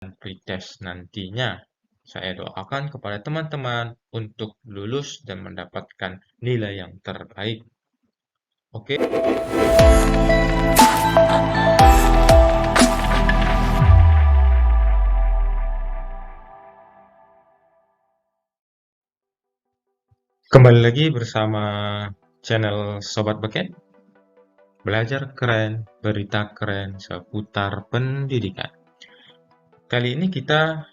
pretest nantinya. Saya doakan kepada teman-teman untuk lulus dan mendapatkan nilai yang terbaik. Oke. Kembali lagi bersama channel Sobat Beken. Belajar keren, berita keren seputar pendidikan. Kali ini kita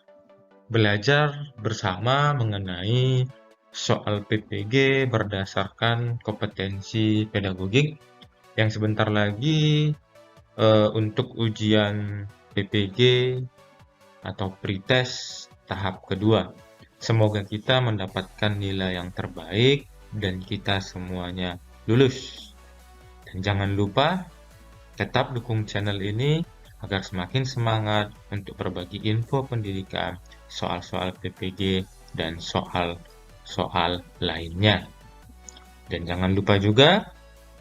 belajar bersama mengenai soal PPG berdasarkan kompetensi pedagogik yang sebentar lagi untuk ujian PPG atau pretest tahap kedua. Semoga kita mendapatkan nilai yang terbaik dan kita semuanya lulus. Dan jangan lupa tetap dukung channel ini agar semakin semangat untuk berbagi info pendidikan, soal-soal PPG, dan soal-soal lainnya. Dan jangan lupa juga,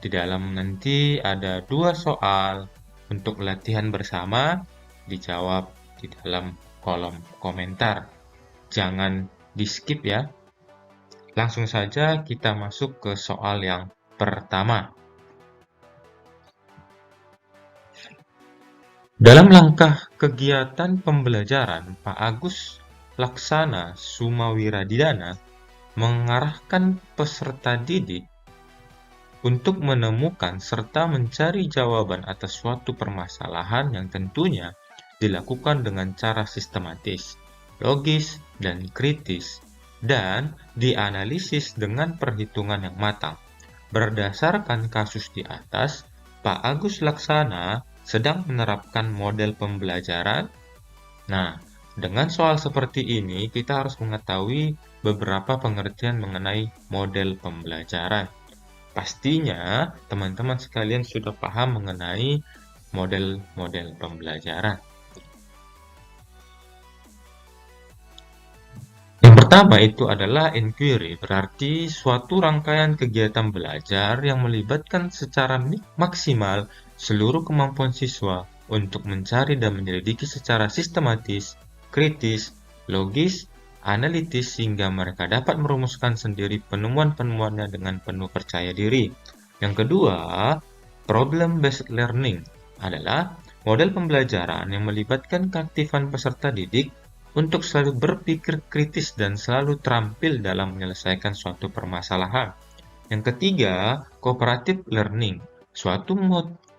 di dalam nanti ada 2 soal untuk latihan bersama, dijawab di dalam kolom komentar. Jangan di-skip ya. Langsung saja kita masuk ke soal yang pertama. Dalam langkah kegiatan pembelajaran, Pak Agus Laksana Sumawiradidana mengarahkan peserta didik untuk menemukan serta mencari jawaban atas suatu permasalahan yang tentunya dilakukan dengan cara sistematis, logis, dan kritis, dan dianalisis dengan perhitungan yang matang. Berdasarkan kasus di atas, Pak Agus Laksana sedang menerapkan model pembelajaran. Nah, dengan soal seperti ini, kita harus mengetahui beberapa pengertian mengenai model pembelajaran. Pastinya, teman-teman sekalian sudah paham mengenai model-model pembelajaran. Yang pertama itu adalah inquiry, berarti suatu rangkaian kegiatan belajar yang melibatkan secara maksimal seluruh kemampuan siswa untuk mencari dan menyelidiki secara sistematis, kritis, logis, analitis sehingga mereka dapat merumuskan sendiri penemuan-penemuannya dengan penuh percaya diri. Yang kedua, problem-based learning adalah model pembelajaran yang melibatkan keaktifan peserta didik untuk selalu berpikir kritis dan selalu terampil dalam menyelesaikan suatu permasalahan. Yang ketiga, cooperative learning, suatu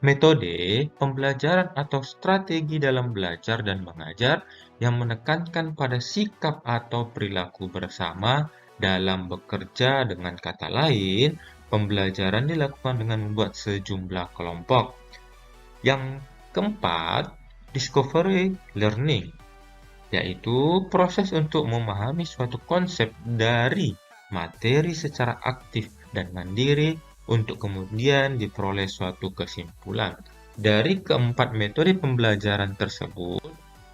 metode pembelajaran atau strategi dalam belajar dan mengajar yang menekankan pada sikap atau perilaku bersama dalam bekerja. Dengan kata lain, pembelajaran dilakukan dengan membuat sejumlah kelompok. Yang keempat, discovery learning, yaitu proses untuk memahami suatu konsep dari materi secara aktif dan mandiri untuk kemudian diperoleh suatu kesimpulan. Dari keempat metode pembelajaran tersebut,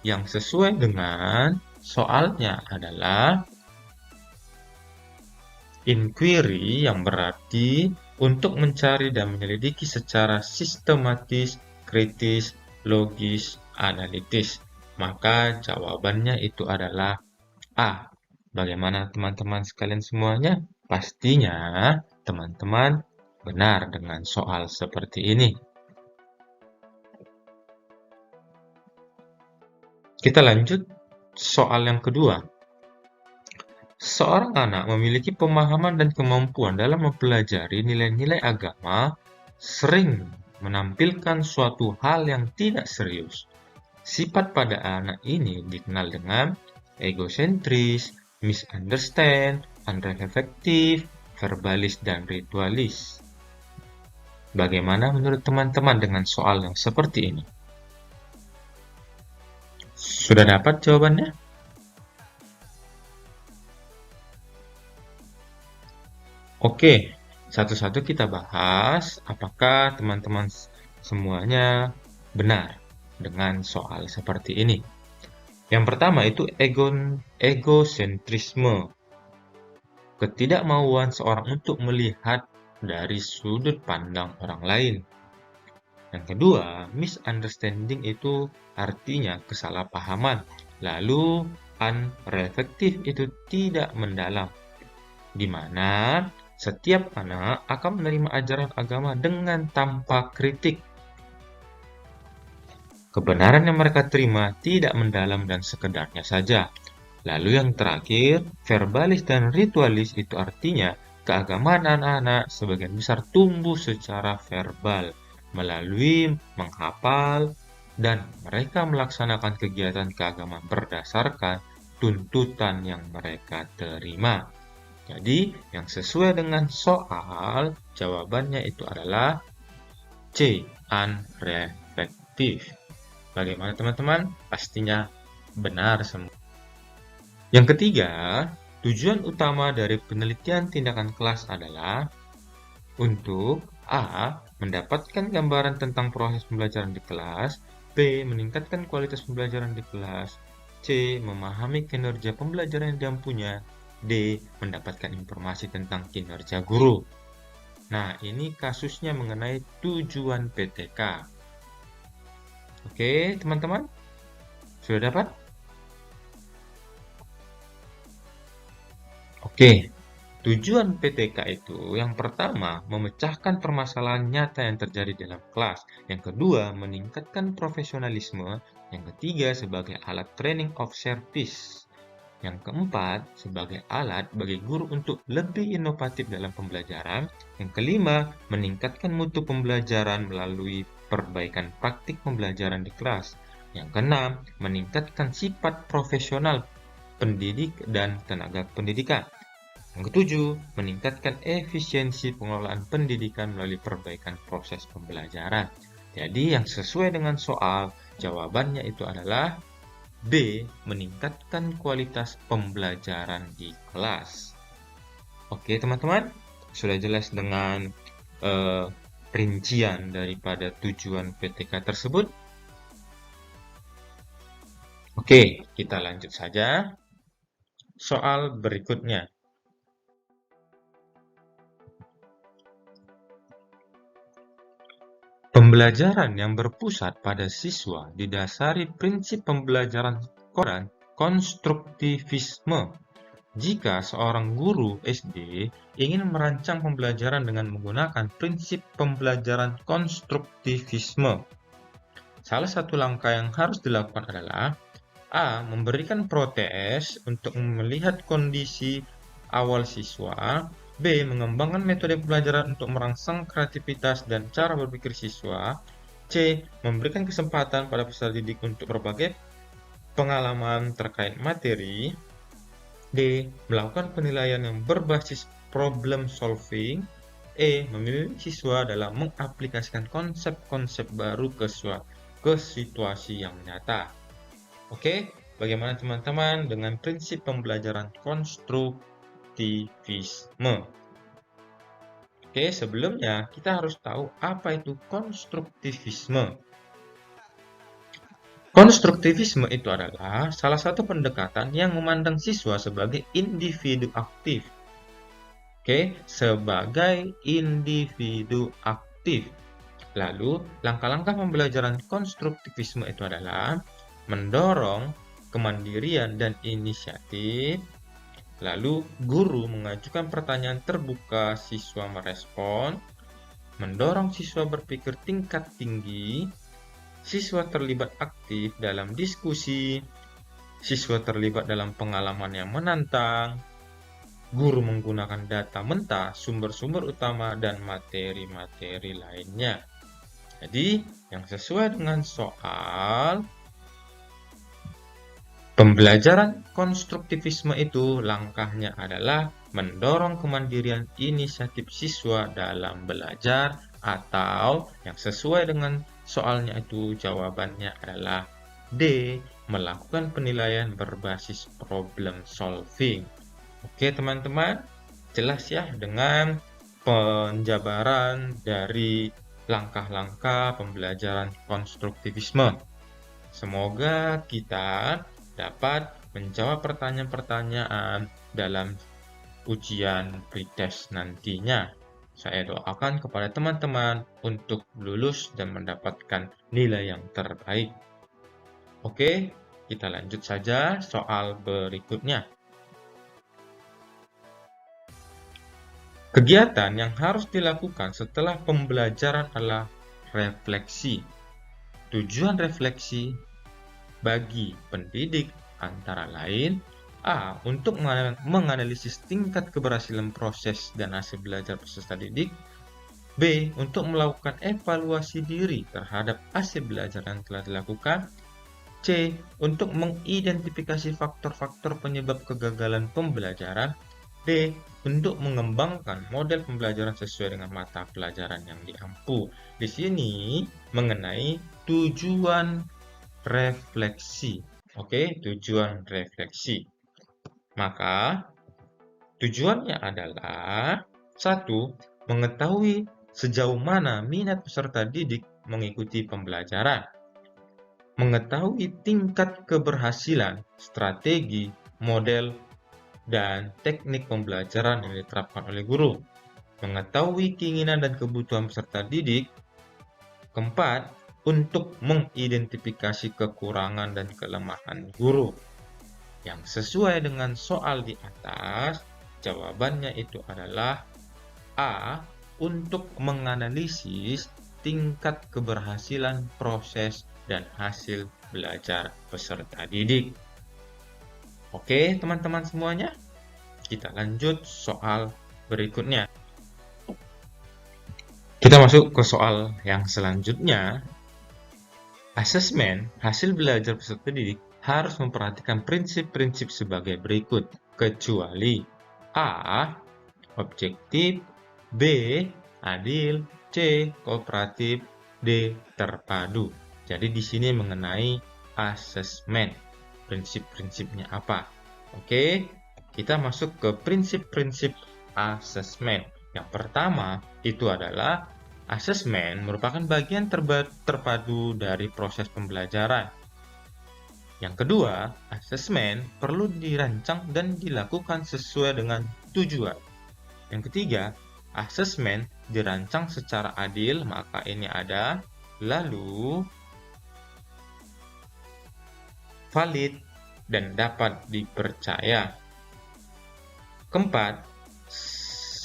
yang sesuai dengan soalnya adalah inquiry, yang berarti untuk mencari dan menyelidiki secara sistematis, kritis, logis, analitis. Maka jawabannya itu adalah A. Bagaimana teman-teman sekalian semuanya? Pastinya teman-teman benar dengan soal seperti ini. Kita lanjut soal yang kedua. Seorang anak memiliki pemahaman dan kemampuan dalam mempelajari nilai-nilai agama sering menampilkan suatu hal yang tidak serius. Sifat pada anak ini dikenal dengan egosentris, misunderstand, unreflektif, verbalis, dan ritualis. Bagaimana menurut teman-teman dengan soal yang seperti ini? Sudah dapat jawabannya? Oke, satu-satu kita bahas apakah teman-teman semuanya benar dengan soal seperti ini. Yang pertama itu egosentrisme, ketidakmauan seorang untuk melihat dari sudut pandang orang lain. Yang kedua, misunderstanding itu artinya kesalahpahaman, Lalu, unreflektif itu tidak mendalam, di mana setiap anak akan menerima ajaran agama dengan tanpa kritik. Kebenaran yang mereka terima tidak mendalam dan sekedarnya saja. Lalu yang terakhir, verbalis dan ritualis itu artinya keagamaan anak-anak sebagian besar tumbuh secara verbal, melalui menghafal, dan mereka melaksanakan kegiatan keagamaan berdasarkan tuntutan yang mereka terima. Jadi, yang sesuai dengan soal, jawabannya itu adalah C, unreflektif. Bagaimana teman-teman? Pastinya benar semua. Yang ketiga, tujuan utama dari penelitian tindakan kelas adalah untuk A. Mendapatkan gambaran tentang proses pembelajaran di kelas, B. Meningkatkan kualitas pembelajaran di kelas, C. Memahami kinerja pembelajaran yang punya, D. Mendapatkan informasi tentang kinerja guru. Nah, ini kasusnya mengenai tujuan PTK. Oke, teman-teman? Sudah dapat? Oke, tujuan PTK itu yang pertama, memecahkan permasalahan nyata yang terjadi dalam kelas. Yang kedua, meningkatkan profesionalisme. Yang ketiga, sebagai alat training of service. Yang keempat, sebagai alat bagi guru untuk lebih inovatif dalam pembelajaran. Yang kelima, meningkatkan mutu pembelajaran melalui perbaikan praktik pembelajaran di kelas. Yang keenam, meningkatkan sifat profesional pendidik dan tenaga pendidikan. Yang ketujuh, meningkatkan efisiensi pengelolaan pendidikan melalui perbaikan proses pembelajaran. Jadi yang sesuai dengan soal, jawabannya itu adalah B. Meningkatkan kualitas pembelajaran di kelas. Oke teman-teman, sudah jelas dengan rincian daripada tujuan PTK tersebut? Oke, kita lanjut saja. Soal berikutnya. Pembelajaran yang berpusat pada siswa didasari prinsip pembelajaran konstruktivisme. Jika seorang guru SD ingin merancang pembelajaran dengan menggunakan prinsip pembelajaran konstruktivisme, salah satu langkah yang harus dilakukan adalah A. Memberikan protes untuk melihat kondisi awal siswa. B. Mengembangkan metode pembelajaran untuk merangsang kreativitas dan cara berpikir siswa. C. Memberikan kesempatan pada peserta didik untuk berbagai pengalaman terkait materi. D. Melakukan penilaian yang berbasis problem solving. E. Memilih siswa dalam mengaplikasikan konsep-konsep baru ke situasi yang nyata. Oke, bagaimana teman-teman dengan prinsip pembelajaran konstruktivisme? Oke, sebelumnya kita harus tahu apa itu konstruktivisme. Konstruktivisme itu adalah salah satu pendekatan yang memandang siswa sebagai individu aktif. Oke, sebagai individu aktif. Lalu, langkah-langkah pembelajaran konstruktivisme itu adalah mendorong kemandirian dan inisiatif. Lalu, guru mengajukan pertanyaan terbuka, siswa merespon, mendorong siswa berpikir tingkat tinggi, siswa terlibat aktif dalam diskusi, siswa terlibat dalam pengalaman yang menantang, guru menggunakan data mentah, sumber-sumber utama, dan materi-materi lainnya. Jadi, yang sesuai dengan soal, pembelajaran konstruktivisme itu langkahnya adalah mendorong kemandirian inisiatif siswa dalam belajar, atau yang sesuai dengan soalnya itu jawabannya adalah D. Melakukan penilaian berbasis problem solving. Oke teman-teman, jelas ya dengan penjabaran dari langkah-langkah pembelajaran konstruktivisme. Semoga kita dapat menjawab pertanyaan-pertanyaan dalam ujian pretest nantinya. Saya doakan kepada teman-teman untuk lulus dan mendapatkan nilai yang terbaik. Oke, kita lanjut saja soal berikutnya. Kegiatan yang harus dilakukan setelah pembelajaran adalah refleksi. Tujuan refleksi bagi pendidik antara lain A. Untuk menganalisis tingkat keberhasilan proses dan hasil belajar peserta didik. B. Untuk melakukan evaluasi diri terhadap hasil belajar yang telah dilakukan. C. Untuk mengidentifikasi faktor-faktor penyebab kegagalan pembelajaran. D. Untuk mengembangkan model pembelajaran sesuai dengan mata pelajaran yang diampu. Di sini mengenai tujuan refleksi. Oke, tujuan refleksi. Maka tujuannya adalah 1. Mengetahui sejauh mana minat peserta didik mengikuti pembelajaran. Mengetahui tingkat keberhasilan, strategi, model, dan teknik pembelajaran yang diterapkan oleh guru. Mengetahui keinginan dan kebutuhan peserta didik. Keempat, untuk mengidentifikasi kekurangan dan kelemahan guru. Yang sesuai dengan soal di atas, jawabannya itu adalah A. Untuk menganalisis tingkat keberhasilan proses dan hasil belajar peserta didik. Oke, teman-teman semuanya, kita lanjut soal berikutnya. Kita masuk ke soal yang selanjutnya. Asesmen hasil belajar peserta didik harus memperhatikan prinsip-prinsip sebagai berikut, kecuali A. Objektif, B. Adil, C. Kooperatif, D. Terpadu. Jadi di sini mengenai asesmen. Prinsip-prinsipnya apa? Oke, kita masuk ke prinsip-prinsip asesmen. Yang pertama itu adalah asesmen merupakan bagian terpadu dari proses pembelajaran. Yang kedua, asesmen perlu dirancang dan dilakukan sesuai dengan tujuan. Yang ketiga, asesmen dirancang secara adil, maka ini ada, lalu valid dan dapat dipercaya. Keempat,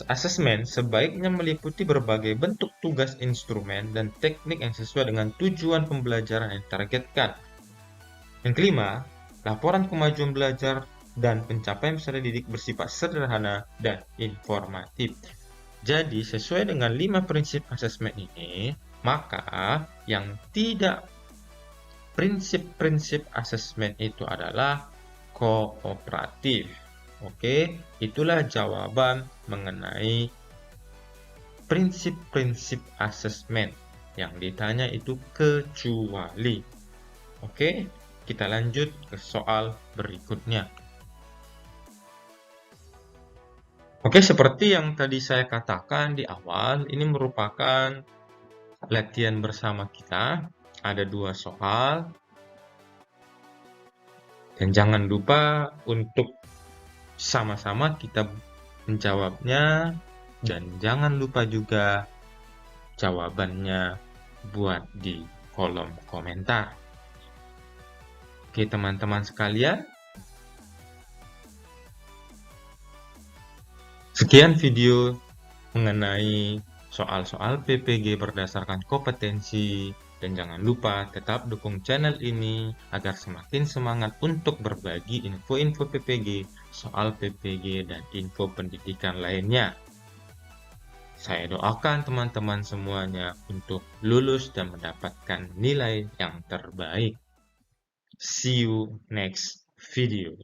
asesmen sebaiknya meliputi berbagai bentuk tugas instrumen dan teknik yang sesuai dengan tujuan pembelajaran yang ditargetkan. Yang kelima, laporan kemajuan belajar dan pencapaian peserta didik bersifat sederhana dan informatif. Jadi, sesuai dengan 5 prinsip asesmen ini, maka yang tidak prinsip-prinsip asesmen itu adalah kooperatif. Oke, itulah jawaban mengenai prinsip-prinsip asesmen. Yang ditanya itu kecuali. Oke, kita lanjut ke soal berikutnya. Oke, seperti yang tadi saya katakan di awal, ini merupakan latihan bersama kita. Ada 2 soal. Dan jangan lupa untuk sama-sama kita menjawabnya. Dan jangan lupa juga jawabannya buat di kolom komentar. Oke, teman-teman sekalian. Sekian video mengenai soal-soal PPG berdasarkan kompetensi. Dan jangan lupa tetap dukung channel ini agar semakin semangat untuk berbagi info-info PPG, soal PPG, dan info pendidikan lainnya. Saya doakan teman-teman semuanya untuk lulus dan mendapatkan nilai yang terbaik. See you next video.